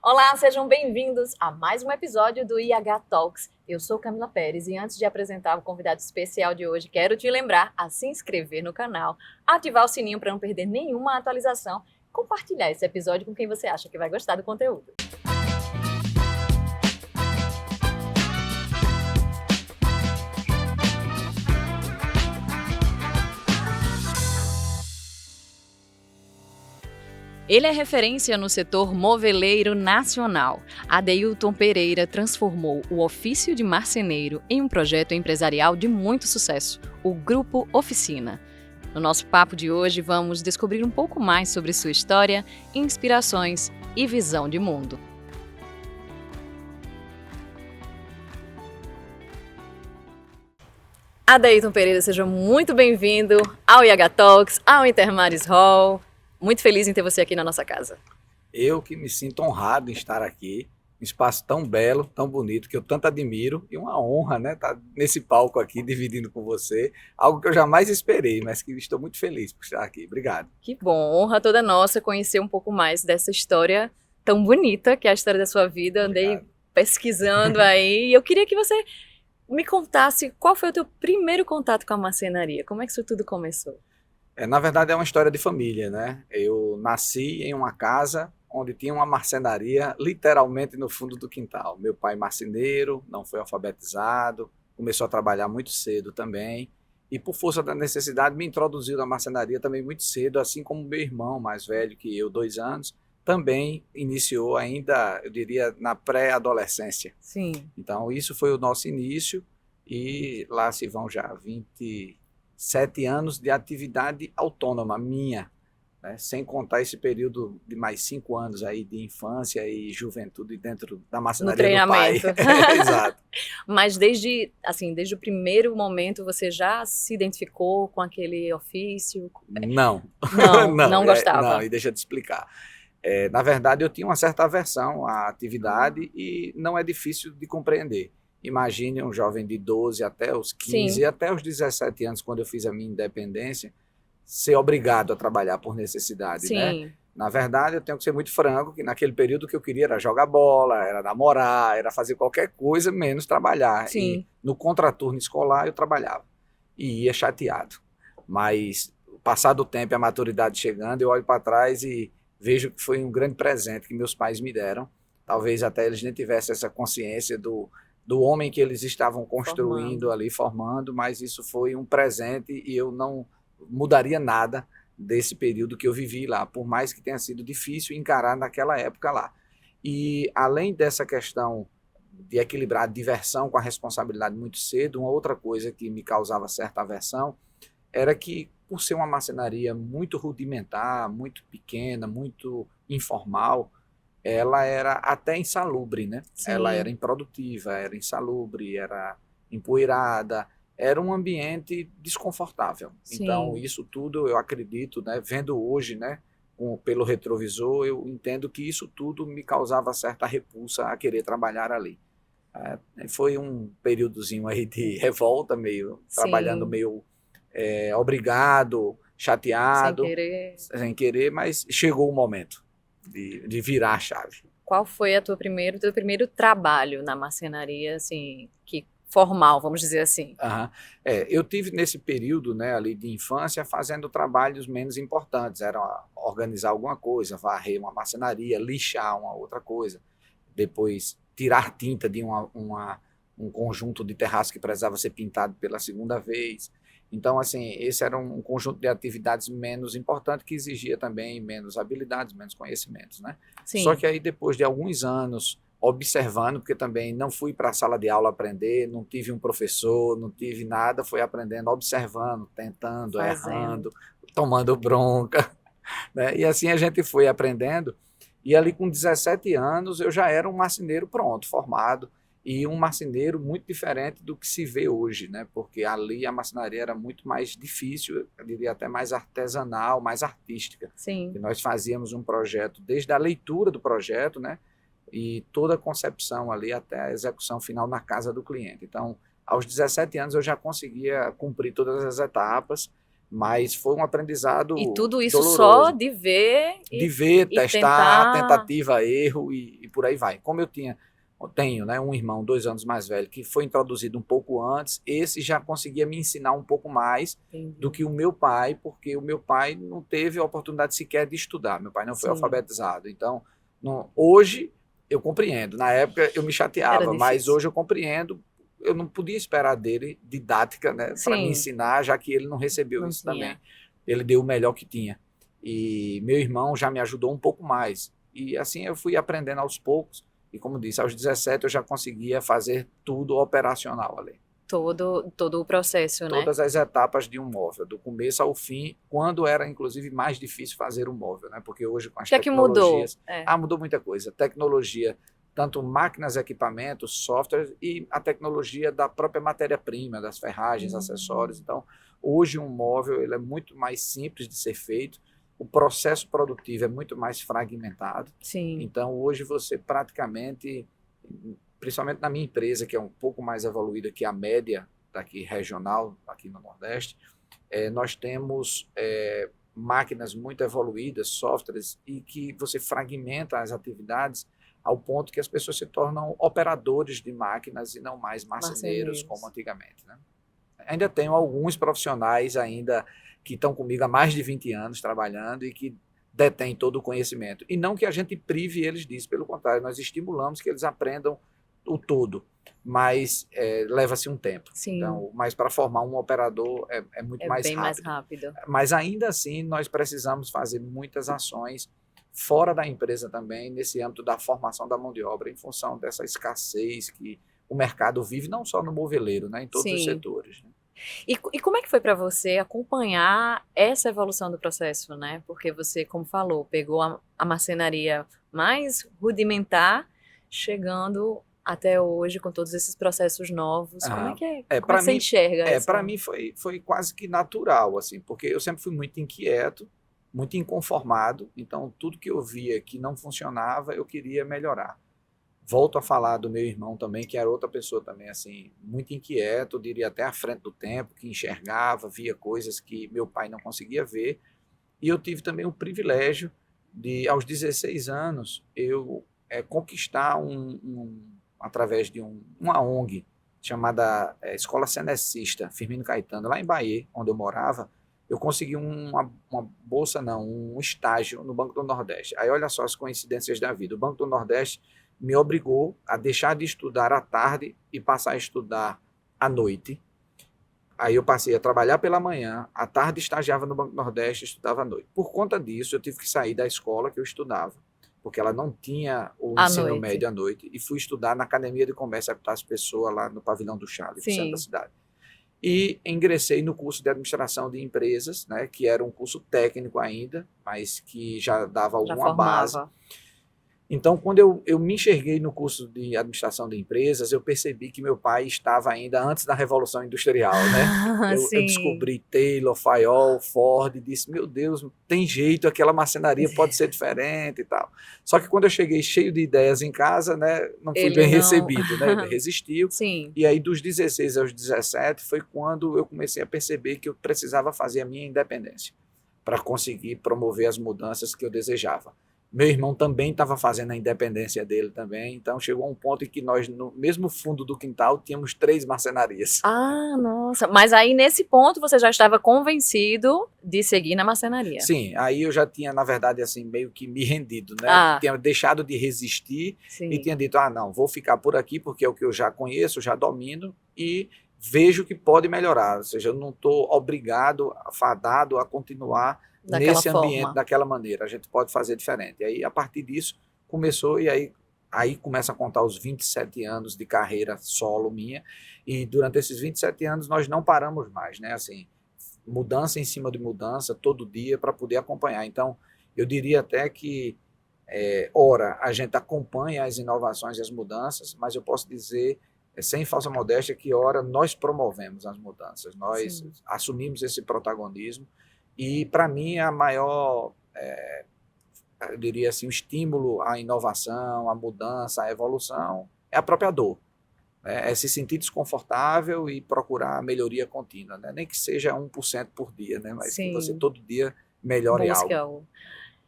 Olá, sejam bem-vindos a mais um episódio do IH Talks. Eu sou Camila Pérez e antes de apresentar o convidado especial de hoje, quero te lembrar a se inscrever no canal, ativar o sininho para não perder nenhuma atualização, compartilhar esse episódio com quem você acha que vai gostar do conteúdo. Ele é referência no setor moveleiro nacional. Adeilton Pereira transformou o ofício de marceneiro em um projeto empresarial de muito sucesso, o Grupo Oficina. No nosso papo de hoje, vamos descobrir um pouco mais sobre sua história, inspirações e visão de mundo. Adeilton Pereira, seja muito bem-vindo ao IH Talks, ao Intermares Hall. Muito feliz em ter você aqui na nossa casa. Eu que me sinto honrado em estar aqui, um espaço tão belo, tão bonito, que eu tanto admiro, e uma honra, né, estar nesse palco aqui, dividindo com você, algo que eu jamais esperei, mas que estou muito feliz por estar aqui. Obrigado. Que bom, honra toda nossa conhecer um pouco mais dessa história tão bonita, que é a história da sua vida. Andei pesquisando aí, e eu queria que você me contasse qual foi o teu primeiro contato com a marcenaria, como é que isso tudo começou? Na verdade é uma história de família, né? Eu nasci em uma casa onde tinha uma marcenaria literalmente no fundo do quintal. Meu pai marceneiro, não foi alfabetizado, começou a trabalhar muito cedo também e por força da necessidade me introduziu na marcenaria também muito cedo, assim como meu irmão mais velho que eu, 2 anos, também iniciou ainda, eu diria, na pré-adolescência. Sim. Então isso foi o nosso início e lá se vão já 27 anos de atividade autônoma minha, né? Sem contar esse período de mais 5 anos aí de infância e juventude dentro da marcenaria do pai. Exato. Mas desde o primeiro momento você já se identificou com aquele ofício? Não. Não gostava. Não, e deixa eu te explicar. Na verdade eu tinha uma certa aversão à atividade e não é difícil de compreender. Imagine um jovem de 12 até os 15, Sim. até os 17 anos, quando eu fiz a minha independência, ser obrigado a trabalhar por necessidade, Sim. né? Na verdade, eu tenho que ser muito franco, que naquele período o que eu queria era jogar bola, era namorar, era fazer qualquer coisa, menos trabalhar. Sim. E no contraturno escolar eu trabalhava e ia chateado. Mas, passado o tempo e a maturidade chegando, eu olho para trás e vejo que foi um grande presente que meus pais me deram. Talvez até eles nem tivessem essa consciência do homem que eles estavam construindo ali, formando, mas isso foi um presente e eu não mudaria nada desse período que eu vivi lá, por mais que tenha sido difícil encarar naquela época lá. E além dessa questão de equilibrar a diversão com a responsabilidade muito cedo, uma outra coisa que me causava certa aversão era que, por ser uma marcenaria muito rudimentar, muito pequena, muito informal, ela era até insalubre, né? Sim. Ela era improdutiva, era insalubre, era empoeirada, era um ambiente desconfortável. Sim. Então, isso tudo eu acredito, né? Vendo hoje, né? Pelo retrovisor, eu entendo que isso tudo me causava certa repulsa a querer trabalhar ali. Foi um períodozinho aí de revolta, trabalhando meio obrigado, chateado, sem querer, mas chegou o momento de virar a chave. Qual foi teu primeiro trabalho na marcenaria, assim, que formal, vamos dizer assim? Eu tive nesse período, né, ali de infância fazendo trabalhos menos importantes, era organizar alguma coisa, varrer uma marcenaria, lixar uma outra coisa, depois tirar tinta de um conjunto de terraço que precisava ser pintado pela segunda vez. Então, assim, esse era um conjunto de atividades menos importante que exigia também menos habilidades, menos conhecimentos, né? Sim. Só que aí, depois de alguns anos observando, porque também não fui para a sala de aula aprender, não tive um professor, não tive nada, fui aprendendo, observando, tentando, errando, tomando bronca, né? E assim a gente foi aprendendo. E ali com 17 anos eu já era um marceneiro pronto, formado, e um marceneiro muito diferente do que se vê hoje, né? Porque ali a marcenaria era muito mais difícil, eu diria até mais artesanal, mais artística. Sim. E nós fazíamos um projeto, desde a leitura do projeto, né? E toda a concepção ali até a execução final na casa do cliente. Então, aos 17 anos eu já conseguia cumprir todas as etapas, mas foi um aprendizado E tudo isso doloroso. só de ver De ver, testar, tentar... tentativa, erro e por aí vai. Como eu tenho, né, um irmão 2 anos mais velho que foi introduzido um pouco antes, esse já conseguia me ensinar um pouco mais do que o meu pai, porque o meu pai não teve a oportunidade sequer de estudar, meu pai não foi alfabetizado. Então, hoje eu compreendo, na época eu me chateava, mas hoje eu compreendo, eu não podia esperar dele didática, né, para me ensinar, já que ele não recebeu isso também. Ele deu o melhor que tinha. E meu irmão já me ajudou um pouco mais. E assim eu fui aprendendo aos poucos. E como disse, aos 17 eu já conseguia fazer tudo operacional ali. Todo o processo, né? Todas as etapas de um móvel, do começo ao fim, quando era inclusive mais difícil fazer um móvel, né? Porque hoje com as tecnologias... Que mudou? Mudou muita coisa. Tecnologia, tanto máquinas, equipamentos, softwares e a tecnologia da própria matéria-prima, das ferragens, acessórios. Então, hoje um móvel ele é muito mais simples de ser feito. O processo produtivo é muito mais fragmentado. Sim. Então, hoje você praticamente, principalmente na minha empresa, que é um pouco mais evoluída que a média daqui regional, aqui no Nordeste, nós temos máquinas muito evoluídas, softwares, e que você fragmenta as atividades ao ponto que as pessoas se tornam operadores de máquinas e não mais marceneiros como antigamente, né? Ainda tenho alguns profissionais ainda que estão comigo há mais de 20 anos trabalhando e que detêm todo o conhecimento. E não que a gente prive eles disso, pelo contrário, nós estimulamos que eles aprendam o todo, mas leva-se um tempo. Sim. Então, mas para formar um operador é muito mais bem rápido. mais rápido. Mas ainda assim, nós precisamos fazer muitas ações fora da empresa também, nesse âmbito da formação da mão de obra, em função dessa escassez que o mercado vive, não só no moveleiro, né, em todos os setores, né? E como é que foi para você acompanhar essa evolução do processo, né? Porque você, como falou, pegou a marcenaria mais rudimentar, chegando até hoje com todos esses processos novos. Como é que você enxerga isso? Para mim foi quase que natural, assim, porque eu sempre fui muito inquieto, muito inconformado, então tudo que eu via que não funcionava, eu queria melhorar. Volto a falar do meu irmão também, que era outra pessoa também, assim, muito inquieto, diria até à frente do tempo, que enxergava, via coisas que meu pai não conseguia ver. E eu tive também o privilégio de, aos 16 anos, eu conquistar através de uma ONG chamada Escola Cenecista, Firmino Caetano, lá em Bahia, onde eu morava, eu consegui uma bolsa, não, um estágio no Banco do Nordeste. Aí olha só as coincidências da vida. O Banco do Nordeste me obrigou a deixar de estudar à tarde e passar a estudar à noite. Aí eu passei a trabalhar pela manhã, à tarde estagiava no Banco do Nordeste e estudava à noite. Por conta disso, eu tive que sair da escola que eu estudava, porque ela não tinha o ensino médio à noite, e fui estudar na Academia de Comércio e Epitácio Pessoa, lá no Pavilhão do Charles, no centro da cidade. E ingressei no curso de administração de empresas, né, que era um curso técnico ainda, mas que já dava alguma base. Então, quando eu me enxerguei no curso de administração de empresas, eu percebi que meu pai estava ainda antes da Revolução Industrial, né? Eu descobri Taylor, Fayol, Ford, e disse, meu Deus, tem jeito, aquela marcenaria pode ser diferente e tal. Só que quando eu cheguei cheio de ideias em casa, né, não fui bem recebido, né? Ele resistiu. E aí, dos 16 aos 17, foi quando eu comecei a perceber que eu precisava fazer a minha independência para conseguir promover as mudanças que eu desejava. Meu irmão também estava fazendo a independência dele também, então chegou um ponto em que nós, no mesmo fundo do quintal, tínhamos 3 marcenarias. Ah, nossa! Mas aí, nesse ponto, você já estava convencido de seguir na marcenaria? Sim, aí eu já tinha, na verdade, assim, meio que me rendido, né? Tinha deixado de resistir e tinha dito, não, vou ficar por aqui porque é o que eu já conheço, já domino e vejo que pode melhorar, ou seja, eu não estou obrigado, fadado a continuar nesse ambiente, daquela maneira, a gente pode fazer diferente. E aí, a partir disso, começou, e aí começa a contar os 27 anos de carreira solo minha, e durante esses 27 anos nós não paramos mais, né? Assim, mudança em cima de mudança, todo dia, para poder acompanhar. Então, eu diria até que, ora, a gente acompanha as inovações e as mudanças, mas eu posso dizer, sem falsa modéstia, que ora nós promovemos as mudanças, nós assumimos esse protagonismo. E, para mim, a maior, eu diria assim, o estímulo à inovação, à mudança, à evolução, é a própria dor. É se sentir desconfortável e procurar a melhoria contínua, né? Nem que seja 1% por dia, né? Mas que você todo dia melhore algo.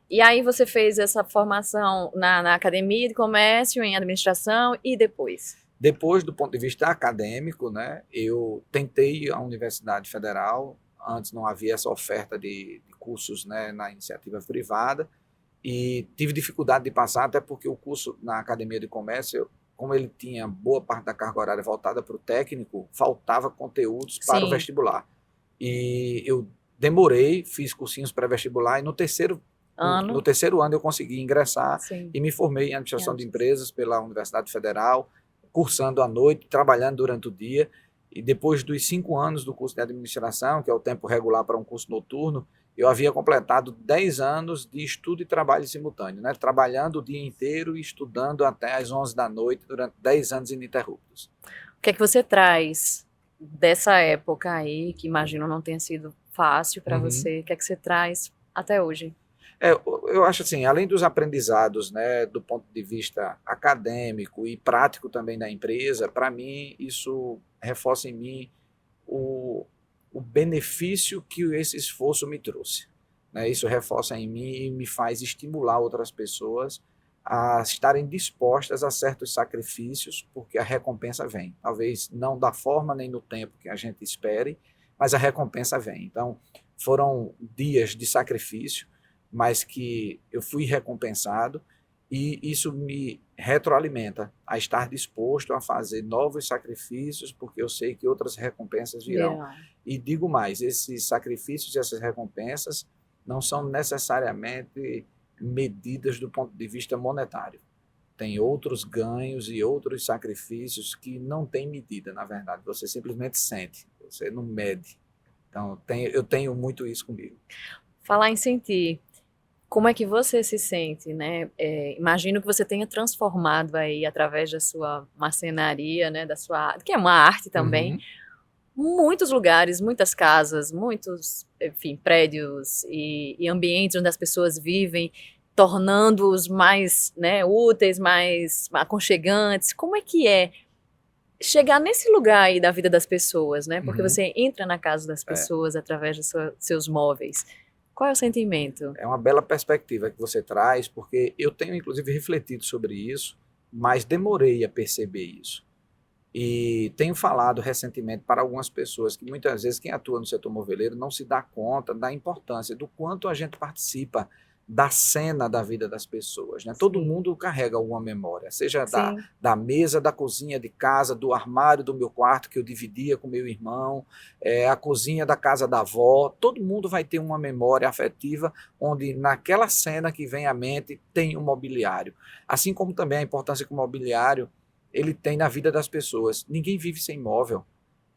E aí você fez essa formação na Academia de Comércio, em Administração e depois? Depois, do ponto de vista acadêmico, né, eu tentei a Universidade Federal, antes não havia essa oferta de cursos, né, na iniciativa privada, e tive dificuldade de passar, até porque o curso na Academia de Comércio, como ele tinha boa parte da carga horária voltada para o técnico, faltava conteúdos para o Sim. vestibular. E eu demorei, fiz cursinhos pré-vestibular, e no terceiro ano eu consegui ingressar Sim. e me formei em administração de empresas pela Universidade Federal, cursando à noite, trabalhando durante o dia. E depois dos 5 anos do curso de administração, que é o tempo regular para um curso noturno, eu havia completado 10 anos de estudo e trabalho simultâneo, né? Trabalhando o dia inteiro e estudando até às 11 da noite durante 10 anos ininterruptos. O que é que você traz dessa época aí, que imagino não tenha sido fácil para você? O que é que você traz até hoje? Eu acho assim, além dos aprendizados, né, do ponto de vista acadêmico e prático também da empresa, para mim isso reforça em mim o, o benefício que esse esforço me trouxe, né? Isso reforça em mim e me faz estimular outras pessoas a estarem dispostas a certos sacrifícios, porque a recompensa vem. Talvez não da forma nem no tempo que a gente espere, mas a recompensa vem. Então, foram dias de sacrifício, mas que eu fui recompensado, e isso me retroalimenta a estar disposto a fazer novos sacrifícios, porque eu sei que outras recompensas virão. E digo mais, esses sacrifícios e essas recompensas não são necessariamente medidas do ponto de vista monetário. Tem outros ganhos e outros sacrifícios que não têm medida, na verdade. Você simplesmente sente, você não mede. Então, eu tenho muito isso comigo. Falar em sentir, como é que você se sente, né? Imagino que você tenha transformado aí, através da sua marcenaria, né, da sua, que é uma arte também, muitos lugares, muitas casas, muitos, enfim, prédios e ambientes onde as pessoas vivem, tornando-os mais, né, úteis, mais aconchegantes. Como é que é chegar nesse lugar aí da vida das pessoas, né? Porque você entra na casa das pessoas através dos seus móveis. Qual é o sentimento? É uma bela perspectiva que você traz, porque eu tenho inclusive refletido sobre isso, mas demorei a perceber isso. E tenho falado recentemente para algumas pessoas que muitas vezes quem atua no setor moveleiro não se dá conta da importância, do quanto a gente participa da cena da vida das pessoas, né? Todo mundo carrega alguma memória, seja da mesa, da cozinha de casa, do armário do meu quarto que eu dividia com meu irmão, a cozinha da casa da avó. Todo mundo vai ter uma memória afetiva onde naquela cena que vem à mente tem um mobiliário. Assim como também a importância que o mobiliário ele tem na vida das pessoas. Ninguém vive sem móvel.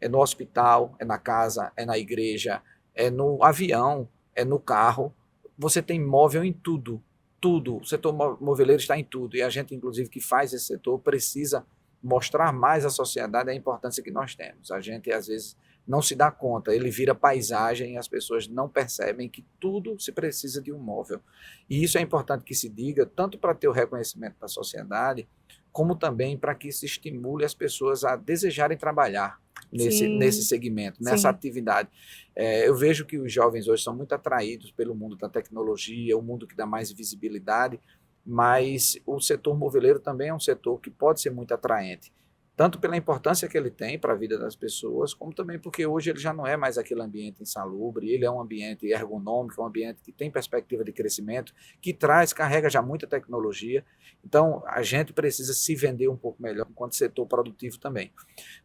É no hospital, é na casa, é na igreja, é no avião, é no carro. Você tem móvel em tudo, tudo. O setor moveleiro está em tudo. E a gente, inclusive, que faz esse setor, precisa mostrar mais à sociedade a importância que nós temos. A gente, às vezes, não se dá conta. Ele vira paisagem e as pessoas não percebem que tudo se precisa de um móvel. E isso é importante que se diga, tanto para ter o reconhecimento da sociedade, como também para que se estimule as pessoas a desejarem trabalhar nesse segmento, nessa atividade. Eu vejo que os jovens hoje são muito atraídos pelo mundo da tecnologia, o mundo que dá mais visibilidade, mas o setor moveleiro também é um setor que pode ser muito atraente, tanto pela importância que ele tem para a vida das pessoas, como também porque hoje ele já não é mais aquele ambiente insalubre, ele é um ambiente ergonômico, um ambiente que tem perspectiva de crescimento, que carrega já muita tecnologia. Então, a gente precisa se vender um pouco melhor enquanto setor produtivo também.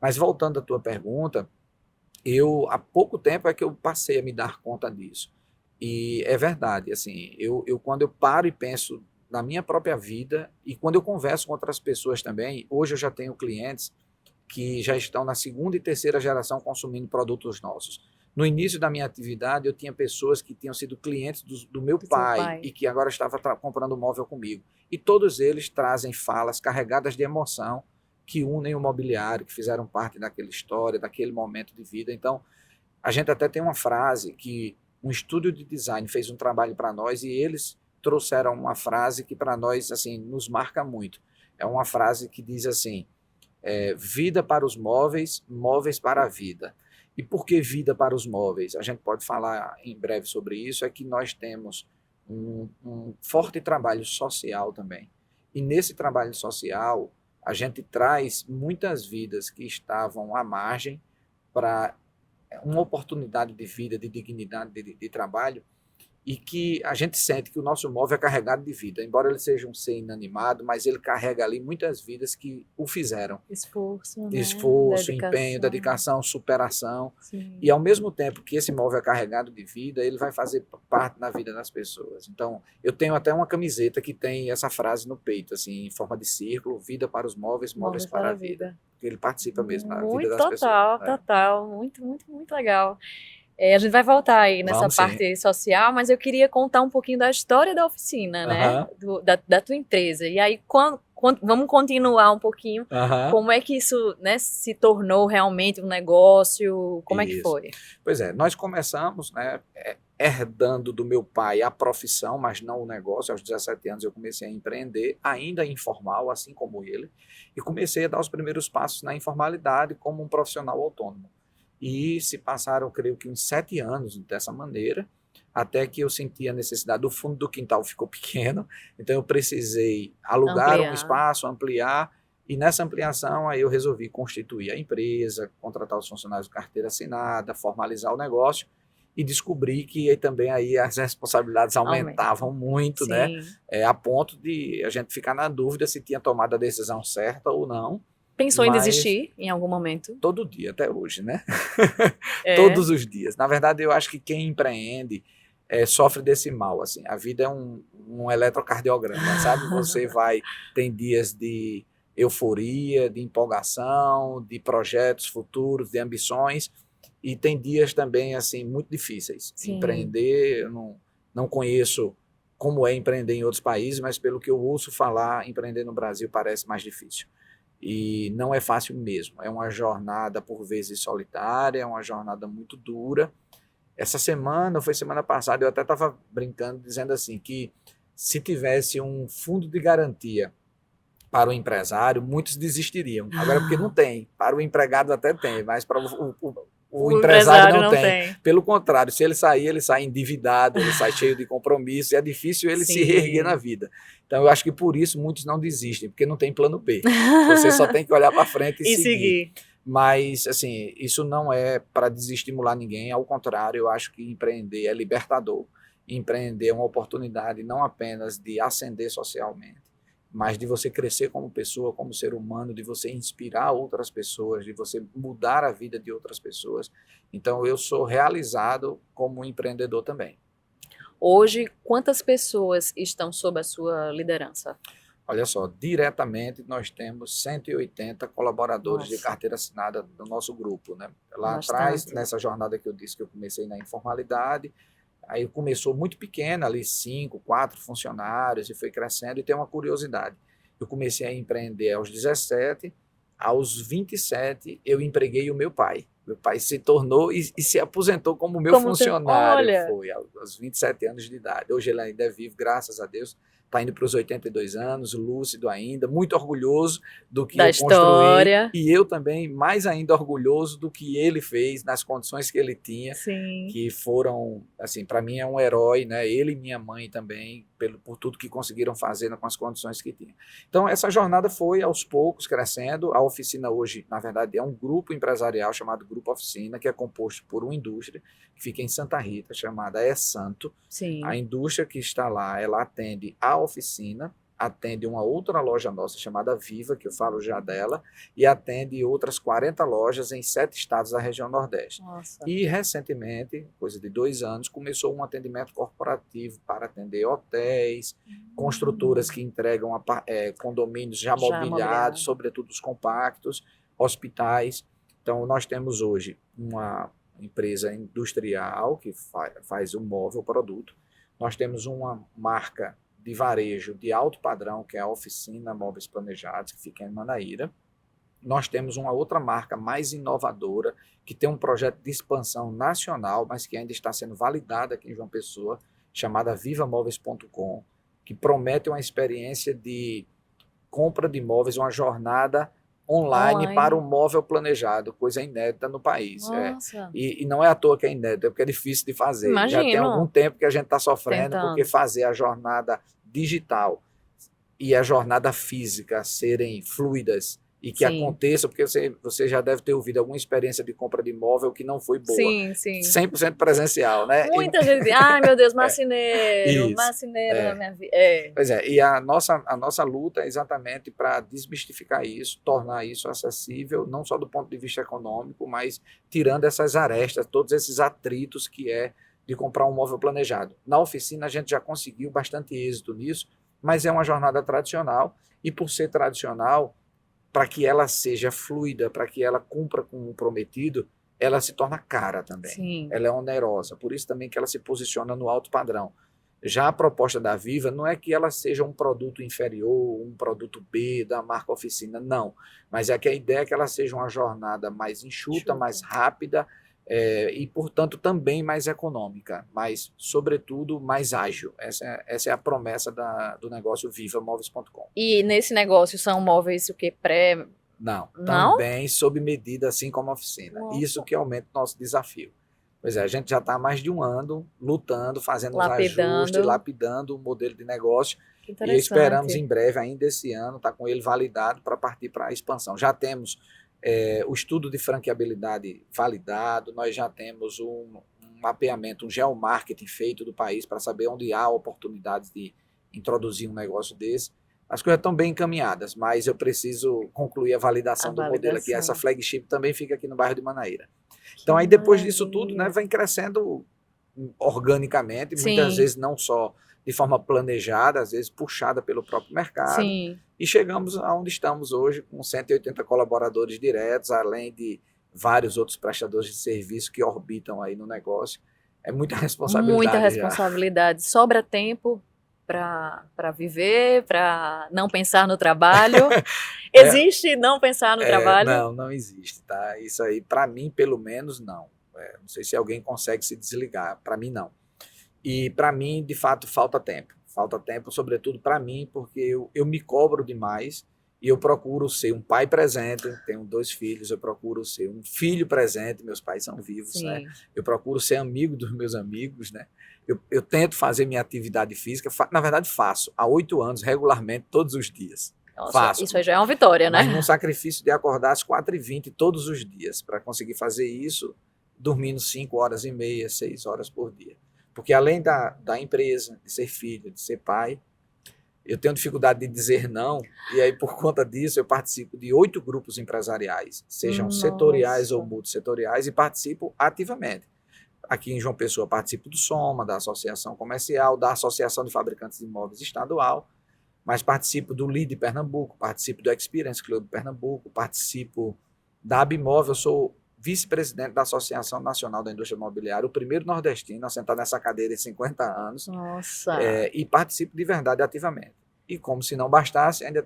Mas voltando à tua pergunta, há pouco tempo é que eu passei a me dar conta disso. E é verdade, assim, quando eu paro e penso na minha própria vida, e quando eu converso com outras pessoas também, hoje eu já tenho clientes que já estão na segunda e terceira geração consumindo produtos nossos. No início da minha atividade, eu tinha pessoas que tinham sido clientes do meu pai e que agora estavam comprando móvel comigo. E todos eles trazem falas carregadas de emoção que unem o mobiliário, que fizeram parte daquela história, daquele momento de vida. Então, a gente até tem uma frase que um estúdio de design fez um trabalho para nós e eles trouxeram uma frase que para nós assim nos marca muito. É uma frase que diz assim: vida para os móveis, móveis para a vida. E por que vida para os móveis? A gente pode falar em breve sobre isso. É que nós temos um forte trabalho social também. E nesse trabalho social, a gente traz muitas vidas que estavam à margem para uma oportunidade de vida, de dignidade, de trabalho, e que a gente sente que o nosso móvel é carregado de vida. Embora ele seja um ser inanimado, mas ele carrega ali muitas vidas que o fizeram. Esforço, né? Esforço, Dedicação. empenho, dedicação, superação. Sim. E ao mesmo tempo que esse móvel é carregado de vida, ele vai fazer parte da vida das pessoas. Então, eu tenho até uma camiseta que tem essa frase no peito, assim, em forma de círculo: vida para os móveis, móveis para a vida. Porque ele participa mesmo da vida das pessoas. Total. Muito legal. A gente vai voltar aí nessa parte social, mas eu queria contar um pouquinho da história da oficina, né? Da tua empresa. E aí, vamos continuar um pouquinho. Como é que isso, né, se tornou realmente um negócio? Como é que foi? Pois é, nós começamos, né, herdando do meu pai a profissão, mas não o negócio. Aos 17 anos eu comecei a empreender, ainda informal, assim como ele, e comecei a dar os primeiros passos na informalidade como um profissional autônomo. E se passaram, creio que, uns 7 anos dessa maneira, até que eu senti a necessidade, o fundo do quintal ficou pequeno, então eu precisei alugar um espaço, ampliar, e nessa ampliação aí eu resolvi constituir a empresa, contratar os funcionários de carteira assinada, formalizar o negócio, e descobri que aí também aí as responsabilidades aumentavam muito, né? A ponto de a gente ficar na dúvida se tinha tomado a decisão certa ou não. Pensou em desistir em algum momento? Todo dia, até hoje, né? Todos os dias. Na verdade, eu acho que quem empreende sofre desse mal, assim. A vida é um eletrocardiograma, sabe? Você tem dias de euforia, de empolgação, de projetos futuros, de ambições, e tem dias também, assim, muito difíceis. Sim. Empreender, eu não conheço como é empreender em outros países, mas pelo que eu ouço falar, empreender no Brasil parece mais difícil. E não é fácil mesmo, é uma jornada por vezes solitária, é uma jornada muito dura. Essa semana, foi semana passada, eu até estava brincando, dizendo assim, que se tivesse um fundo de garantia para o empresário, muitos desistiriam. Agora, porque não tem, para o empregado até tem, mas para o empresário não tem. Pelo contrário, se ele sai endividado, ele sai cheio de compromissos, é difícil ele se reerguer na vida. Então, eu acho que por isso muitos não desistem, porque não tem plano B. Você só tem que olhar para frente e seguir. Mas, assim, isso não é para desestimular ninguém, ao contrário, eu acho que empreender é libertador. Empreender é uma oportunidade não apenas de ascender socialmente, mas de você crescer como pessoa, como ser humano, de você inspirar outras pessoas, de você mudar a vida de outras pessoas. Então, eu sou realizado como empreendedor também. Hoje, quantas pessoas estão sob a sua liderança? Olha só, diretamente nós temos 180 colaboradores de carteira assinada no nosso grupo, né? Lá atrás, nessa jornada que eu disse que eu comecei na informalidade, aí começou muito pequeno, ali 5, 4 funcionários, e foi crescendo. E tem uma curiosidade, eu comecei a empreender aos 17, aos 27 eu empreguei o meu pai. Meu pai se tornou e se aposentou como meu funcionário. Foi aos 27 anos de idade. Hoje ele ainda é vivo, graças a Deus. Está indo para os 82 anos, lúcido ainda, muito orgulhoso do que eu construí. E eu também, mais ainda orgulhoso do que ele fez, nas condições que ele tinha, que foram, assim, para mim é um herói, né? Ele e minha mãe também, por tudo que conseguiram fazer com as condições que tinham. Então, essa jornada foi, aos poucos, crescendo. A oficina hoje, na verdade, é um grupo empresarial chamado Grupo Oficina, que é composto por uma indústria que fica em Santa Rita, chamada Santo. A indústria que está lá, ela atende a oficina, atende uma outra loja nossa chamada Viva, que eu falo já dela, e atende outras 40 lojas em 7 estados da região Nordeste. E recentemente, coisa de 2 anos, começou um atendimento corporativo para atender hotéis, construtoras que entregam condomínios já mobiliados, sobretudo os compactos, hospitais. Então, nós temos hoje uma empresa industrial que faz o móvel, o produto. Nós temos uma marca de varejo de alto padrão, que é a Oficina Móveis Planejados, que fica em Manaíra. Nós temos uma outra marca mais inovadora, que tem um projeto de expansão nacional, mas que ainda está sendo validada aqui em João Pessoa, chamada vivamóveis.com, que promete uma experiência de compra de imóveis, uma jornada online para o móvel planejado, coisa inédita no país. Nossa. E não é à toa que é inédito, é porque é difícil de fazer. Imagino. Já tem algum tempo que a gente está sofrendo, Tentando. porque fazer a jornada digital e a jornada física serem fluidas e que Sim. aconteça, porque você já deve ter ouvido alguma experiência de compra de imóvel que não foi boa. Sim. 100% presencial, né? Muita gente diz, ai meu Deus, marceneiro, Isso. marceneiro na minha vida. Pois é, e a nossa luta é exatamente para desmistificar isso, tornar isso acessível, não só do ponto de vista econômico, mas tirando essas arestas, todos esses atritos que é de comprar um móvel planejado. Na oficina a gente já conseguiu bastante êxito nisso, mas é uma jornada tradicional, e por ser tradicional, para que ela seja fluida, para que ela cumpra com o prometido, ela se torna cara também. Sim. Ela é onerosa, por isso também que ela se posiciona no alto padrão. Já a proposta da Viva não é que ela seja um produto inferior, um produto B da marca oficina, não. Mas é que a ideia é que ela seja uma jornada mais enxuta, mais rápida, e, portanto, também mais econômica, mas, sobretudo, mais ágil. Essa é a promessa do negócio VivaMóveis.com. E nesse negócio são móveis o quê? Não, Não? também sob medida, assim como a oficina. Nossa. Isso que aumenta o nosso desafio. Pois é, a gente já está há mais de um ano lutando, fazendo os Lapidando. ajustes, lapidando o modelo de negócio. Que E interessante. esperamos em breve, ainda esse ano, estar com ele validado para partir para a expansão. Já temos o estudo de franqueabilidade validado, nós já temos um mapeamento, um geomarketing feito do país para saber onde há oportunidades de introduzir um negócio desse. As coisas estão bem encaminhadas, mas eu preciso concluir a validação do modelo aqui. Essa flagship também fica aqui no bairro de Manaíra. Então, aí depois disso tudo, né, vem crescendo organicamente, muitas vezes não só de forma planejada, às vezes puxada pelo próprio mercado. Sim. E chegamos aonde estamos hoje, com 180 colaboradores diretos, além de vários outros prestadores de serviço que orbitam aí no negócio. É muita responsabilidade. Muita responsabilidade. Sobra tempo para viver, para não pensar no trabalho. Existe não pensar no trabalho? Não existe, tá? Isso aí, para mim, pelo menos, não. Não sei se alguém consegue se desligar, para mim, não. E para mim, de fato, falta tempo. Falta tempo, sobretudo para mim, porque eu me cobro demais e eu procuro ser um pai presente, tenho 2 filhos, eu procuro ser um filho presente, meus pais são vivos, né? Eu procuro ser amigo dos meus amigos, né? Eu tento fazer minha atividade física, na verdade faço, há 8 anos, regularmente, todos os dias. Nossa, faço. Isso aí já é uma vitória, né? Mas num sacrifício de acordar às 4h20 todos os dias, para conseguir fazer isso, dormindo 5 horas e meia, 6 horas por dia. Porque além da empresa, de ser filho, de ser pai, eu tenho dificuldade de dizer não, e aí por conta disso eu participo de 8 grupos empresariais, sejam setoriais ou multissetoriais, e participo ativamente. Aqui em João Pessoa participo do SOMA, da Associação Comercial, da Associação de Fabricantes de Imóveis Estadual, mas participo do LID Pernambuco, participo do Experience Club Pernambuco, participo da Abimóvel, sou vice-presidente da Associação Nacional da Indústria Imobiliária, o primeiro nordestino a sentar nessa cadeira em 50 anos. Nossa! E participo de verdade ativamente. E como se não bastasse, ainda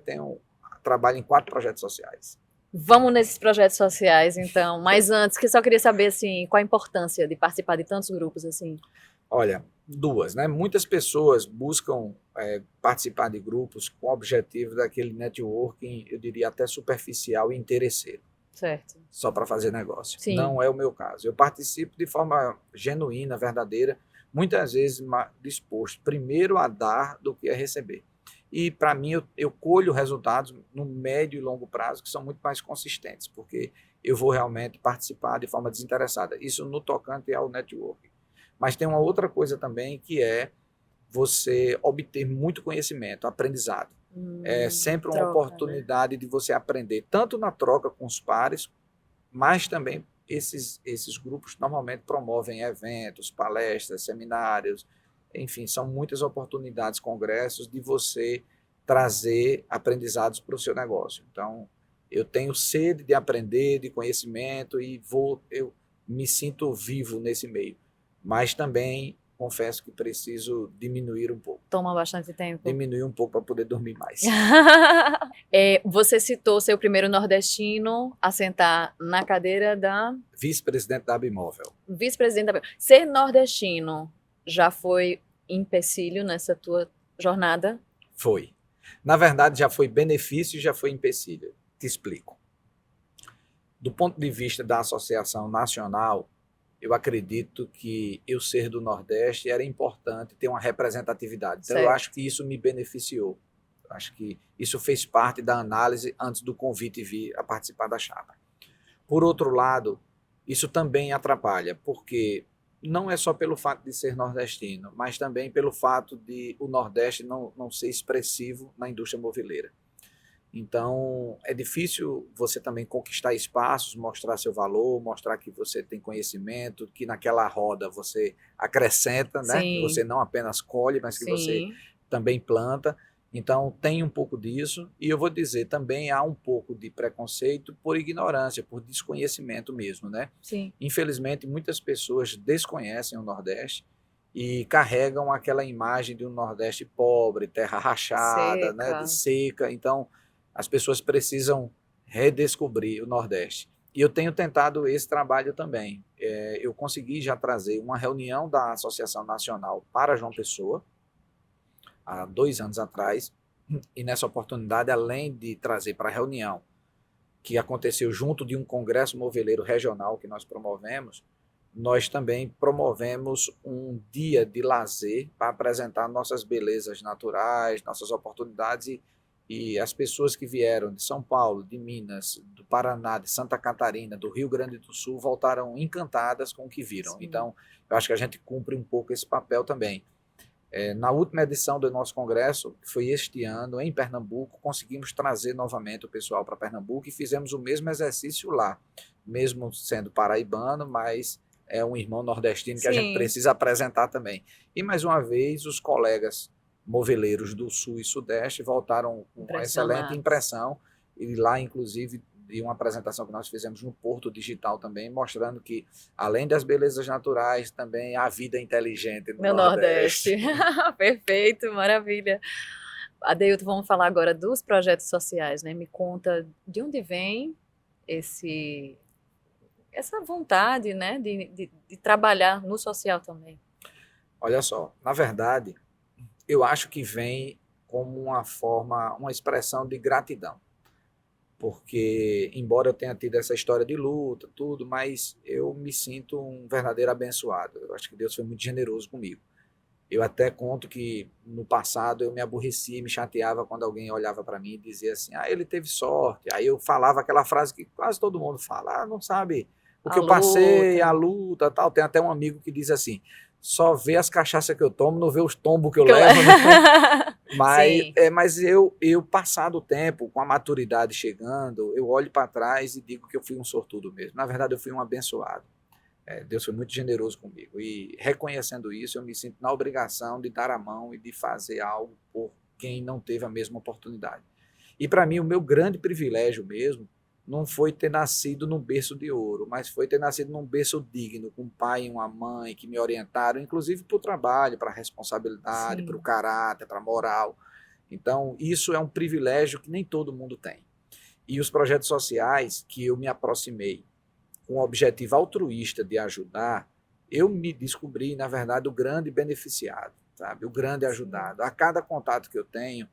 trabalho em 4 projetos sociais. Vamos nesses projetos sociais, então. Mas antes, que eu só queria saber, assim, qual a importância de participar de tantos grupos, assim? Olha, 2, né? Muitas pessoas buscam participar de grupos com o objetivo daquele networking, eu diria até superficial e interesseiro. Certo. Só para fazer negócio. Sim. Não é o meu caso. Eu participo de forma genuína, verdadeira, muitas vezes disposto primeiro a dar do que a receber. E para mim eu colho resultados no médio e longo prazo que são muito mais consistentes, porque eu vou realmente participar de forma desinteressada. Isso no tocante ao networking. Mas tem uma outra coisa também, que é você obter muito conhecimento, aprendizado. É sempre uma oportunidade, né, de você aprender, tanto na troca com os pares, mas também esses grupos normalmente promovem eventos, palestras, seminários, enfim, são muitas oportunidades, congressos, de você trazer aprendizados para o seu negócio. Então, eu tenho sede de aprender, de conhecimento, e eu me sinto vivo nesse meio, mas também confesso que preciso diminuir um pouco. Toma bastante tempo. Diminuir um pouco para poder dormir mais. Você citou ser o primeiro nordestino a sentar na cadeira da... Vice-presidente da Abimóvel. Vice-presidente da Abimóvel. Ser nordestino já foi empecilho nessa tua jornada? Foi. Na verdade, já foi benefício e já foi empecilho. Te explico. Do ponto de vista da Associação Nacional, eu acredito que eu ser do Nordeste era importante ter uma representatividade. Então, eu acho Certo. que isso me beneficiou. Eu acho que isso fez parte da análise antes do convite vir a participar da chapa. Por outro lado, isso também atrapalha, porque não é só pelo fato de ser nordestino, mas também pelo fato de o Nordeste não ser expressivo na indústria moveleira. Então, é difícil você também conquistar espaços, mostrar seu valor, mostrar que você tem conhecimento, que naquela roda você acrescenta, né? Que você Sim, não apenas colhe, mas que você sim, também planta. Então, tem um pouco disso. E eu vou dizer, também há um pouco de preconceito por ignorância, por desconhecimento mesmo, né? sim. Infelizmente, muitas pessoas desconhecem o Nordeste e carregam aquela imagem de um Nordeste pobre, terra rachada, né? De Seca. seca. Então, as pessoas precisam redescobrir o Nordeste. E eu tenho tentado esse trabalho também. Eu consegui já trazer uma reunião da Associação Nacional para João Pessoa, há 2 anos atrás, e nessa oportunidade, além de trazer para a reunião, que aconteceu junto de um congresso moveleiro regional que nós promovemos, nós também promovemos um dia de lazer para apresentar nossas belezas naturais, nossas oportunidades e as pessoas que vieram de São Paulo, de Minas, do Paraná, de Santa Catarina, do Rio Grande do Sul, voltaram encantadas com o que viram. Sim. Então, eu acho que a gente cumpre um pouco esse papel também. Na última edição do nosso congresso, que foi este ano, em Pernambuco, conseguimos trazer novamente o pessoal para Pernambuco e fizemos o mesmo exercício lá, mesmo sendo paraibano, mas é um irmão nordestino que a gente Sim. precisa apresentar também. E mais uma vez, os colegas moveleiros do Sul e Sudeste voltaram com uma excelente Impressionados. impressão, e lá, inclusive, de uma apresentação que nós fizemos no Porto Digital também, mostrando que, além das belezas naturais, também há vida inteligente no Meu Nordeste. Nordeste. Perfeito, maravilha. Adeilton, vamos falar agora dos projetos sociais, né? Me conta de onde vem esse, essa vontade, né, de trabalhar no social também. Olha só, na verdade, eu acho que vem como uma forma, uma expressão de gratidão. Porque, embora eu tenha tido essa história de luta, tudo, mas eu me sinto um verdadeiro abençoado. Eu acho que Deus foi muito generoso comigo. Eu até conto que no passado eu me aborrecia e me chateava quando alguém olhava para mim e dizia assim: ah, ele teve sorte. Aí eu falava aquela frase que quase todo mundo fala: ah, não sabe o A que eu passei, a luta. luta, tal. Tem até um amigo que diz assim: só vê as cachaças que eu tomo, não vê os tombos que eu Que eu- levo, né? Mas, Sim, mas eu, passado o tempo, com a maturidade chegando, eu olho para trás e digo que eu fui um sortudo mesmo. Na verdade, eu fui um abençoado. Deus foi muito generoso comigo. E reconhecendo isso, eu me sinto na obrigação de dar a mão e de fazer algo por quem não teve a mesma oportunidade. E para mim, o meu grande privilégio mesmo não foi ter nascido num berço de ouro, mas foi ter nascido num berço digno, com um pai e uma mãe que me orientaram, inclusive para o trabalho, para a responsabilidade, para o sim, caráter, para a moral. Então, isso é um privilégio que nem todo mundo tem. E os projetos sociais que eu me aproximei com o objetivo altruísta de ajudar, eu me descobri, na verdade, o grande beneficiado, sabe? O grande sim. ajudado. A cada contato que eu tenho,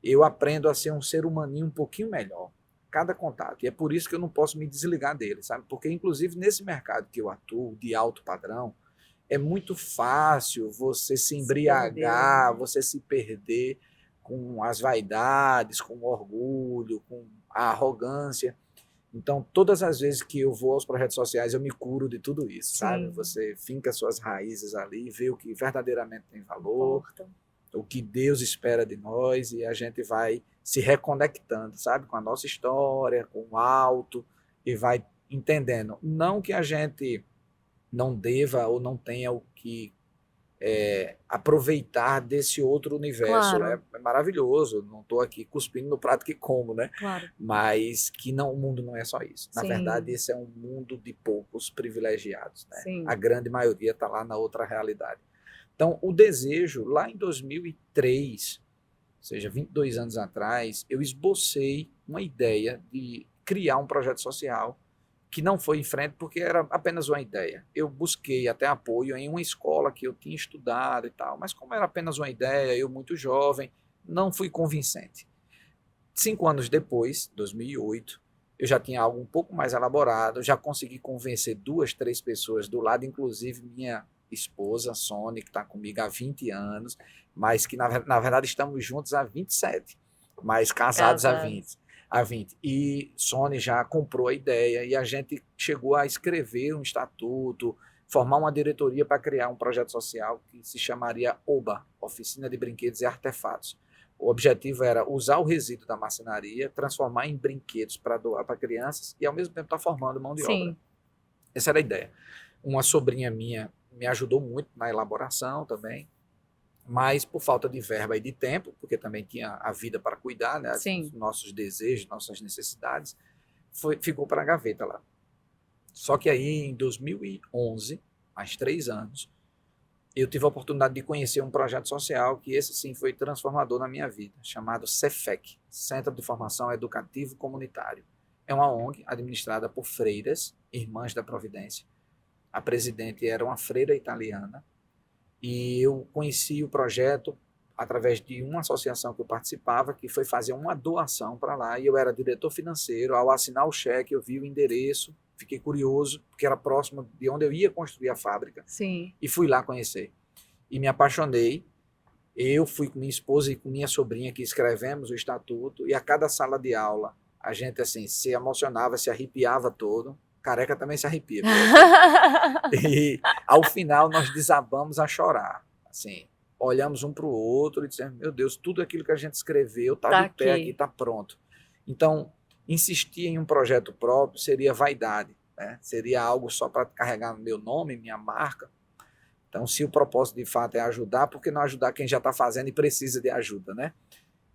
eu aprendo a ser um ser humaninho um pouquinho melhor. Cada contato. E é por isso que eu não posso me desligar dele, sabe? Porque, inclusive, nesse mercado que eu atuo, de alto padrão, é muito fácil você se Se perder, embriagar, né? você se perder com as vaidades, com o orgulho, com a arrogância. Então, todas as vezes que eu vou aos projetos sociais, eu me curo de tudo isso, sabe? Sim, Você finca suas raízes ali, vê o que verdadeiramente tem valor, importa. o que Deus espera de nós, e a gente vai se reconectando, sabe? Com a nossa história, com o alto, e vai entendendo. Não que a gente não deva ou não tenha o que aproveitar desse outro universo. É, Claro, é maravilhoso, não estou aqui cuspindo no prato que como, né? claro. Mas que não, o mundo não é só isso. Na verdade, Sim, esse é um mundo de poucos privilegiados. Né? A sim, grande maioria está lá na outra realidade. Então, o desejo, lá em 2003, ou seja, 22 anos atrás, eu esbocei uma ideia de criar um projeto social que não foi em frente porque era apenas uma ideia. Eu busquei até apoio em uma escola que eu tinha estudado e tal, mas como era apenas uma ideia, eu muito jovem, não fui convincente. 5 anos depois, 2008, eu já tinha algo um pouco mais elaborado, já consegui convencer 2, 3 pessoas do lado, inclusive minha esposa, Sônia, que está comigo há 20 anos, mas que na verdade estamos juntos há 27, mas casados há 20. E Sônia já comprou a ideia e a gente chegou a escrever um estatuto, formar uma diretoria para criar um projeto social que se chamaria OBA, Oficina de Brinquedos e Artefatos. O objetivo era usar o resíduo da marcenaria, transformar em brinquedos para doar para crianças e, ao mesmo tempo, estar formando mão de obra. Essa era a ideia. Uma sobrinha minha me ajudou muito na elaboração também, mas por falta de verba e de tempo, porque também tinha a vida para cuidar, né, dos nossos desejos, nossas necessidades, ficou para a gaveta lá. Só que aí, em 2011, mais 3 anos, eu tive a oportunidade de conhecer um projeto social que esse sim foi transformador na minha vida, chamado CEFEC, Centro de Formação Educativo Comunitário. É uma ONG administrada por freiras, Irmãs da Providência. A presidente era uma freira italiana e eu conheci o projeto através de uma associação que eu participava, que foi fazer uma doação para lá, e eu era diretor financeiro. Ao assinar o cheque, eu vi o endereço, fiquei curioso, porque era próximo de onde eu ia construir a fábrica. Sim. E fui lá conhecer. E me apaixonei. Eu fui com minha esposa e com minha sobrinha que escrevemos o estatuto, e a cada sala de aula a gente assim se emocionava, se arrepiava todo. Careca também se arrepia. E ao final nós desabamos a chorar. Assim, olhamos um para o outro e dissemos, meu Deus, tudo aquilo que a gente escreveu está de pé aqui, está pronto. Então, insistir em um projeto próprio seria vaidade, né? Seria algo só para carregar meu nome, minha marca. Então, se o propósito de fato é ajudar, por que não ajudar quem já está fazendo e precisa de ajuda, né?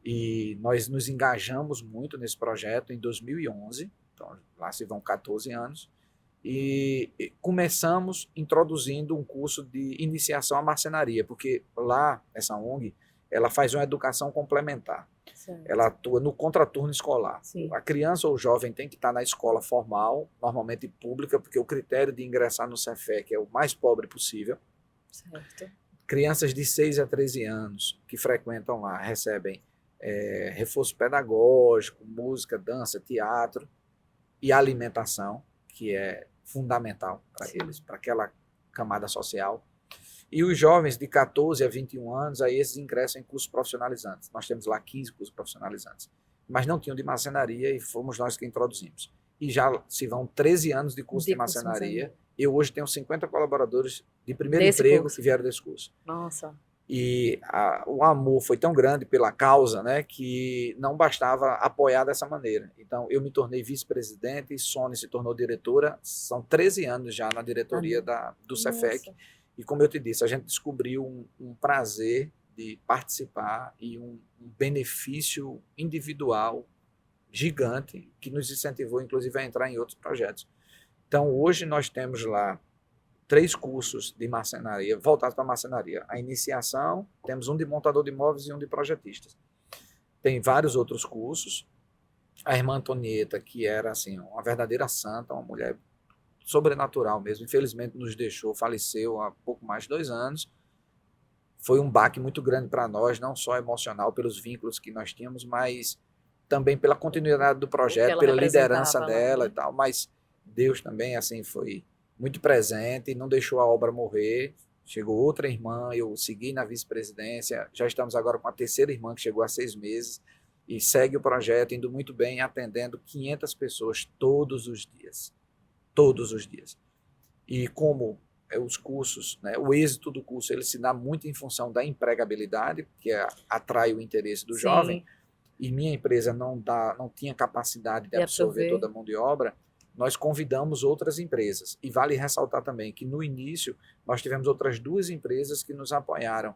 E nós nos engajamos muito nesse projeto em 2011, então lá se vão 14 anos, e começamos introduzindo um curso de iniciação à marcenaria, porque lá, essa ONG, ela faz uma educação complementar. Certo. Ela atua no contraturno escolar. Sim. A criança ou o jovem tem que estar na escola formal, normalmente pública, porque o critério de ingressar no Cefec é o mais pobre possível. Certo. Crianças de 6 a 13 anos que frequentam lá recebem reforço pedagógico, música, dança, teatro e alimentação, que é fundamental para eles, para aquela camada social. E os jovens de 14 a 21 anos, aí esses ingressam em cursos profissionalizantes. Nós temos lá 15 cursos profissionalizantes. Mas não tinham de marcenaria e fomos nós que introduzimos. E já se vão 13 anos de curso de marcenaria. Eu hoje tenho 50 colaboradores de primeiro emprego que vieram desse curso. Nossa. E o amor foi tão grande pela causa, né, que não bastava apoiar dessa maneira. Então, eu me tornei vice-presidente e Sônia se tornou diretora. São 13 anos já na diretoria do Cefec. E como eu te disse, a gente descobriu um prazer de participar e um benefício individual gigante que nos incentivou, inclusive, a entrar em outros projetos. Então, hoje nós temos lá 3 cursos de marcenaria, voltados para a marcenaria. A iniciação, temos um de montador de móveis e um de projetistas. Tem vários outros cursos. A irmã Antonieta, que era assim, uma verdadeira santa, uma mulher sobrenatural mesmo, infelizmente nos deixou, faleceu há pouco mais de 2 anos. Foi um baque muito grande para nós, não só emocional, pelos vínculos que nós tínhamos, mas também pela continuidade do projeto, pela liderança dela, né? E tal. Mas Deus também assim foi muito presente, não deixou a obra morrer. Chegou outra irmã, eu segui na vice-presidência, já estamos agora com a 3ª irmã que chegou há 6 meses e segue o projeto, indo muito bem, atendendo 500 pessoas todos os dias. Todos os dias. E como os cursos, né, o êxito do curso, ele se dá muito em função da empregabilidade, que atrai o interesse do jovem, e minha empresa não tinha capacidade de absorver toda a mão de obra. Nós convidamos outras empresas. E vale ressaltar também que, no início, nós tivemos outras 2 empresas que nos apoiaram.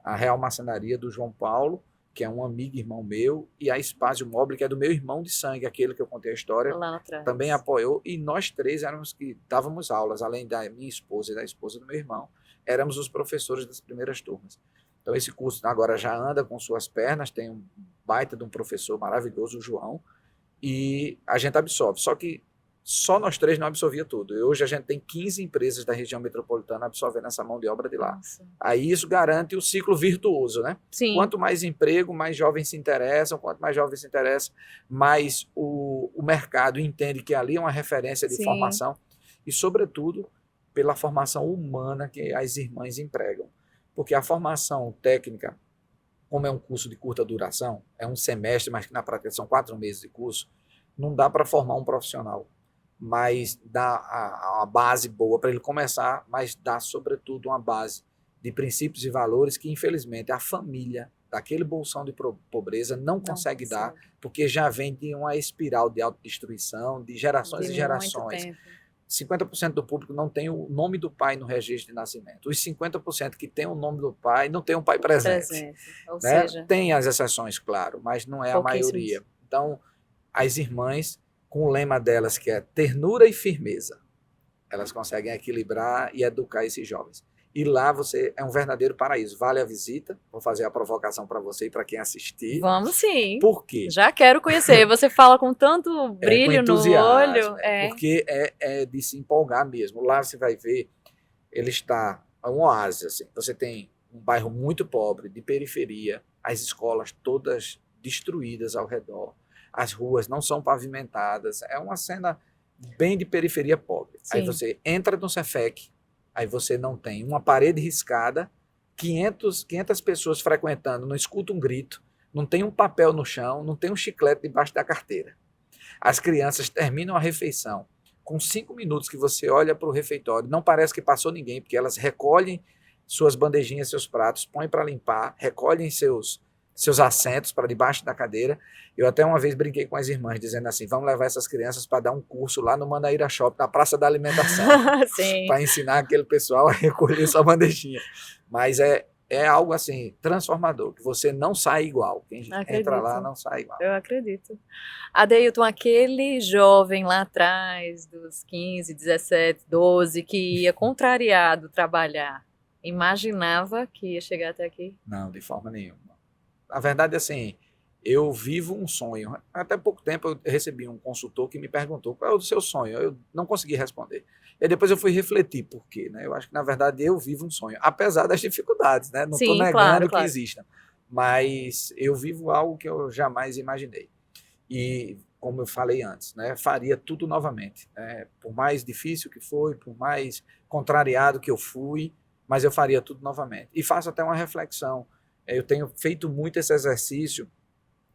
A Real Marcenaria do João Paulo, que é um amigo irmão meu, e a Espásio Mobile, que é do meu irmão de sangue, aquele que eu contei a história, também apoiou. E nós 3 éramos que dávamos aulas, além da minha esposa e da esposa do meu irmão, éramos os professores das primeiras turmas. Então, esse curso agora já anda com suas pernas, tem um baita de um professor maravilhoso, o João, e a gente absorve. Só que só nós três não absorvia tudo. E hoje a gente tem 15 empresas da região metropolitana absorvendo essa mão de obra de lá. Nossa. Aí isso garante o ciclo virtuoso, né? Sim. Quanto mais emprego, mais jovens se interessam. Quanto mais jovens se interessam, mais o mercado entende que ali é uma referência de Sim. formação. E, sobretudo, pela formação humana que as irmãs empregam. Porque a formação técnica, como é um curso de curta duração, é um semestre, mas que na prática são 4 meses de curso, não dá para formar um profissional, mas dá a base boa para ele começar, mas dá, sobretudo, uma base de princípios e valores que, infelizmente, a família daquele bolsão de pobreza não consegue dar, porque já vem de uma espiral de autodestruição, de gerações e gerações. 50% do público não tem o nome do pai no registro de nascimento. Os 50% que tem o nome do pai não tem um pai presente. Ou né? seja, tem as exceções, claro, mas não é a maioria. Então, as irmãs, com o lema delas, que é ternura e firmeza, elas conseguem equilibrar e educar esses jovens. E lá você é um verdadeiro paraíso. Vale a visita. Vou fazer a provocação para você e para quem assistir. Vamos sim. Por quê? Já quero conhecer. Você fala com tanto brilho no olho. Porque é de se empolgar mesmo. Lá você vai ver, ele está um oásis. Assim. Você tem um bairro muito pobre, de periferia, as escolas todas destruídas ao redor. As ruas não são pavimentadas. É uma cena bem de periferia pobre. Sim. Aí você entra no Cefec, aí você não tem uma parede riscada, 500 pessoas frequentando, não escuta um grito, não tem um papel no chão, não tem um chiclete debaixo da carteira. As crianças terminam a refeição com 5 minutos que você olha para o refeitório, não parece que passou ninguém, porque elas recolhem suas bandejinhas, seus pratos, põem para limpar, recolhem seus assentos para debaixo da cadeira. Eu até uma vez brinquei com as irmãs, dizendo assim, vamos levar essas crianças para dar um curso lá no Manaíra Shopping, na Praça da Alimentação, para ensinar aquele pessoal a recolher sua bandejinha. Mas é algo assim, transformador, que você não sai igual. Quem entra lá não sai igual. Eu acredito. Adeilton, aquele jovem lá atrás, dos 15, 17, 12, que ia contrariado trabalhar, imaginava que ia chegar até aqui? Não, de forma nenhuma. Na verdade, assim, eu vivo um sonho. Até pouco tempo eu recebi um consultor que me perguntou qual é o seu sonho. Eu não consegui responder. E depois eu fui refletir por quê, né? Eu acho que, na verdade, eu vivo um sonho, apesar das dificuldades, né? Não estou negando que existam. Mas eu vivo algo que eu jamais imaginei. E, como eu falei antes, né? Faria tudo novamente. Né? Por mais difícil que foi, por mais contrariado que eu fui, mas eu faria tudo novamente. E faço até uma reflexão. Eu tenho feito muito esse exercício,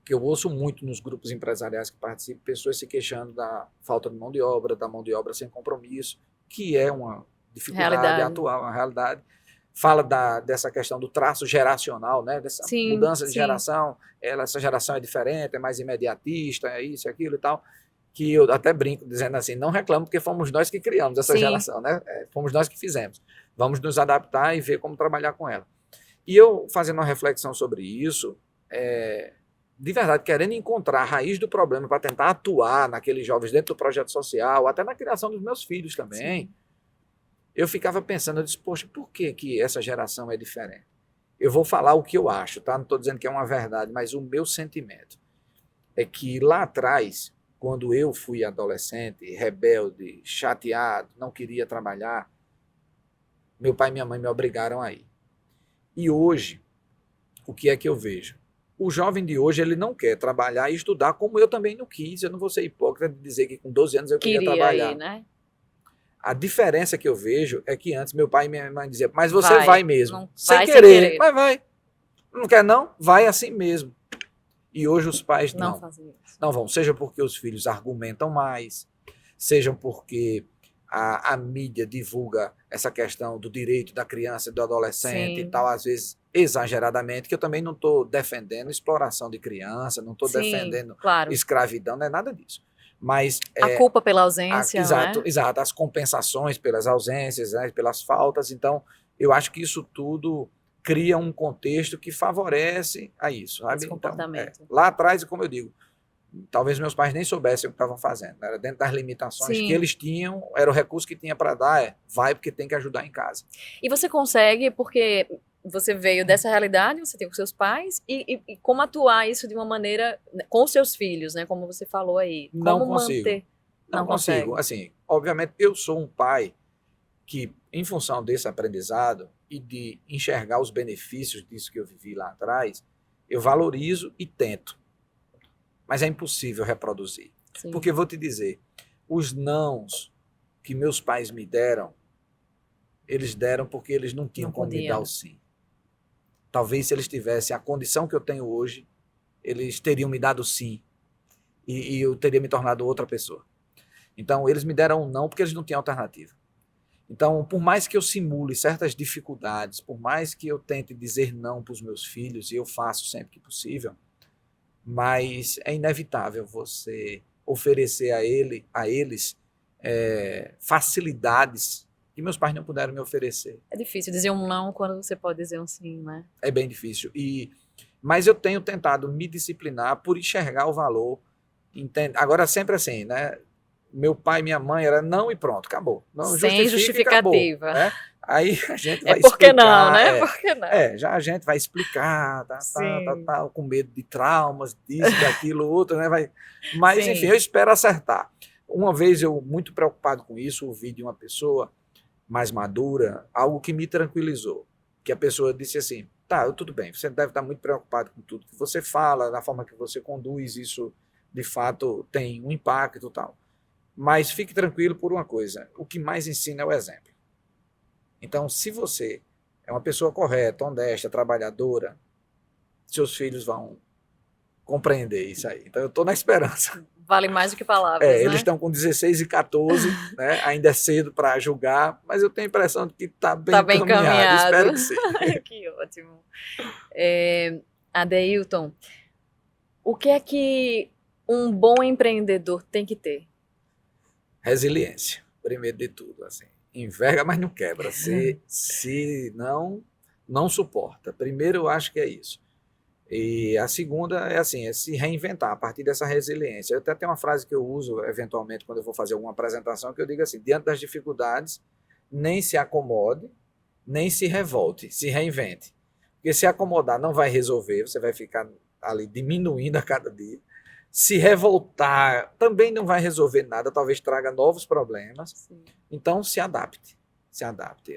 que eu ouço muito nos grupos empresariais que participo, pessoas se queixando da falta de mão de obra, da mão de obra sem compromisso, que é uma dificuldade atual, uma realidade. Fala dessa questão do traço geracional, né? Dessa mudança de geração. Essa geração é diferente, é mais imediatista, é isso, é aquilo e tal. Que eu até brinco dizendo assim, não reclamo porque fomos nós que criamos essa geração, né? Fomos nós que fizemos. Vamos nos adaptar e ver como trabalhar com ela. E eu, fazendo uma reflexão sobre isso, de verdade, querendo encontrar a raiz do problema para tentar atuar naqueles jovens dentro do projeto social, até na criação dos meus filhos também, eu ficava pensando, eu disse, poxa, por que essa geração é diferente? Eu vou falar o que eu acho, tá? Não estou dizendo que é uma verdade, mas o meu sentimento é que lá atrás, quando eu fui adolescente, rebelde, chateado, não queria trabalhar, meu pai e minha mãe me obrigaram a ir. E hoje, o que é que eu vejo? O jovem de hoje, ele não quer trabalhar e estudar, como eu também não quis. Eu não vou ser hipócrita de dizer que com 12 anos eu queria trabalhar. Né? A diferença que eu vejo é que antes meu pai e minha mãe diziam, mas você vai mesmo. Sem querer. Mas vai. Não quer não? Vai assim mesmo. E hoje os pais não fazem isso. Não vão. Seja porque os filhos argumentam mais, seja porque a mídia divulga essa questão do direito da criança e do adolescente e tal, às vezes exageradamente, que eu também não estou defendendo exploração de criança, não estou defendendo escravidão, não é nada disso. Mas a culpa pela ausência, exato, as compensações pelas ausências, né, pelas faltas. Então, eu acho que isso tudo cria um contexto que favorece a isso, sabe? Esse comportamento. Então, lá atrás, como eu digo, talvez meus pais nem soubessem o que estavam fazendo, era dentro das limitações que eles tinham, era o recurso que tinha para dar, vai porque tem que ajudar em casa. E você consegue, porque você veio dessa realidade, você tem com seus pais, e como atuar isso de uma maneira com os seus filhos, né? Como você falou aí. Não consigo. Não Não consigo. consegue. Assim, obviamente, eu sou um pai que, em função desse aprendizado e de enxergar os benefícios disso que eu vivi lá atrás, eu valorizo e tento. Mas é impossível reproduzir. Sim. Porque vou te dizer, os nãos que meus pais me deram, eles deram porque eles não tinham Não como me podia. dar o sim. Talvez se eles tivessem a condição que eu tenho hoje, eles teriam me dado sim. E eu teria me tornado outra pessoa. Então, eles me deram um não porque eles não tinham alternativa. Então, por mais que eu simule certas dificuldades, por mais que eu tente dizer não para os meus filhos, e eu faço sempre que possível, mas é inevitável você oferecer a eles facilidades que meus pais não puderam me oferecer. É difícil dizer um não quando você pode dizer um sim, né? É bem difícil. Mas eu tenho tentado me disciplinar por enxergar o valor. Agora, sempre assim, né? Meu pai e minha mãe era não e pronto, acabou. Não Sem justifica e acabou. justificativa. Né? Aí a gente É vai porque explicar. não, né? Por que não? Já a gente vai explicar, Sim. com medo de traumas, disso, daquilo, outro, né? Mas, Sim. enfim, eu espero acertar. Uma vez eu, muito preocupado com isso, ouvi de uma pessoa mais madura algo que me tranquilizou. Que a pessoa disse assim, tá, tudo bem, você deve estar muito preocupado com tudo que você fala, na forma que você conduz, isso de fato tem um impacto e tal. Mas fique tranquilo por uma coisa, o que mais ensina é o exemplo. Então, se você é uma pessoa correta, honesta, trabalhadora, seus filhos vão compreender isso aí. Então, eu estou na esperança. Vale mais do que palavras, né? Eles estão com 16 e 14, né? Ainda é cedo para julgar, mas eu tenho a impressão de que está bem encaminhado. Espero que sim. Que ótimo. Adeilton, o que é que um bom empreendedor tem que ter? Resiliência, primeiro de tudo. Assim. Enverga, mas não quebra. Se não suporta. Primeiro, eu acho que é isso. E a segunda é assim, é se reinventar a partir dessa resiliência. Eu até tenho uma frase que eu uso eventualmente quando eu vou fazer alguma apresentação, que eu digo assim, diante das dificuldades, nem se acomode, nem se revolte, se reinvente. Porque se acomodar não vai resolver, você vai ficar ali diminuindo a cada dia. Se revoltar também não vai resolver nada, talvez traga novos problemas. Sim. Então se adapte,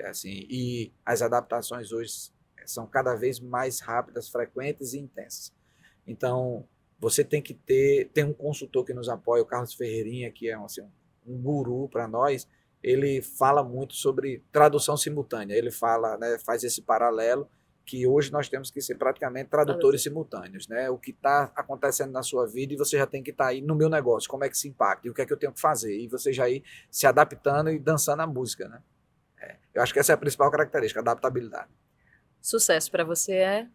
assim, e as adaptações hoje são cada vez mais rápidas, frequentes e intensas. Então, você tem que ter um consultor que nos apoia, o Carlos Ferreirinha, que é assim, um guru para nós. Ele fala muito sobre tradução simultânea. Ele fala, né, faz esse paralelo que hoje nós temos que ser praticamente tradutores simultâneos, né? O que está acontecendo na sua vida e você já tem que estar aí no meu negócio, como é que se impacta e o que é que eu tenho que fazer, e você já ir se adaptando e dançando a música, né? Eu acho que essa é a principal característica, a adaptabilidade. Sucesso para você é?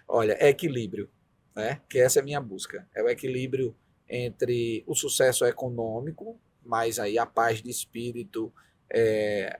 Olha, é equilíbrio, né? Que essa é a minha busca. É o equilíbrio entre o sucesso econômico, mas aí a paz de espírito,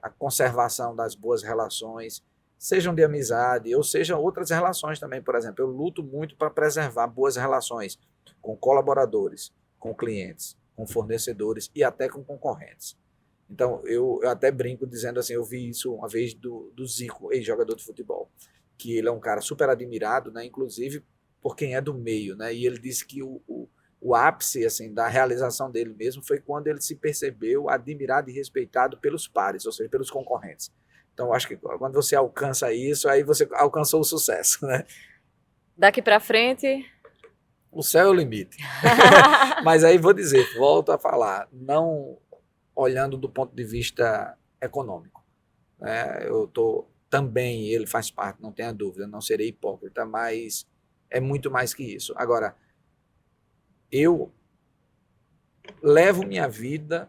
a conservação das boas relações, sejam de amizade ou sejam outras relações também. Por exemplo, eu luto muito para preservar boas relações com colaboradores, com clientes, com fornecedores e até com concorrentes. Então, eu até brinco dizendo assim, eu vi isso uma vez do Zico, ex-jogador de futebol, que ele é um cara super admirado, né, inclusive por quem é do meio, né, e ele disse que o ápice assim, da realização dele mesmo foi quando ele se percebeu admirado e respeitado pelos pares, ou seja, pelos concorrentes. Então, eu acho que quando você alcança isso, aí você alcançou o sucesso, né? Daqui para frente... O céu é o limite. Mas aí vou dizer, volto a falar, não olhando do ponto de vista econômico. Né? Eu estou também, ele faz parte, não tenha dúvida, não serei hipócrita, mas é muito mais que isso. Agora, eu levo minha vida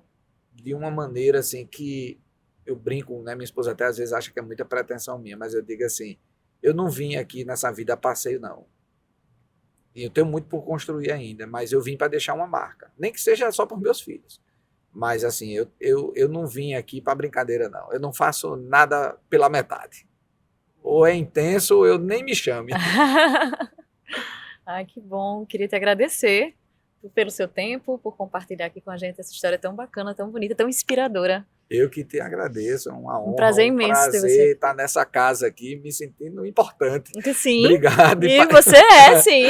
de uma maneira assim que eu brinco, né? Minha esposa até às vezes acha que é muita pretensão minha, mas eu digo assim, eu não vim aqui nessa vida a passeio, não. E eu tenho muito por construir ainda, mas eu vim para deixar uma marca. Nem que seja só para os meus filhos. Mas assim, eu não vim aqui para brincadeira, não. Eu não faço nada pela metade. Ou é intenso, ou eu nem me chame. Ai, que bom. Queria te agradecer pelo seu tempo, por compartilhar aqui com a gente essa história tão bacana, tão bonita, tão inspiradora. Eu que te agradeço, é uma honra, prazer imenso ter você. Estar nessa casa aqui, me sentindo importante. Sim. Obrigado. E você é, sim.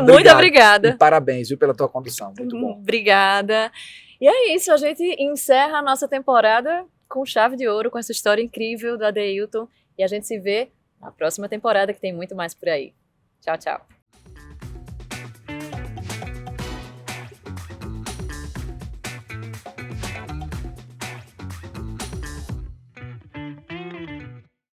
Muito obrigada. E parabéns, viu, pela tua condução. Muito bom. Obrigada. E é isso, a gente encerra a nossa temporada com chave de ouro, com essa história incrível do Adeilton. E a gente se vê na próxima temporada, que tem muito mais por aí. Tchau, tchau.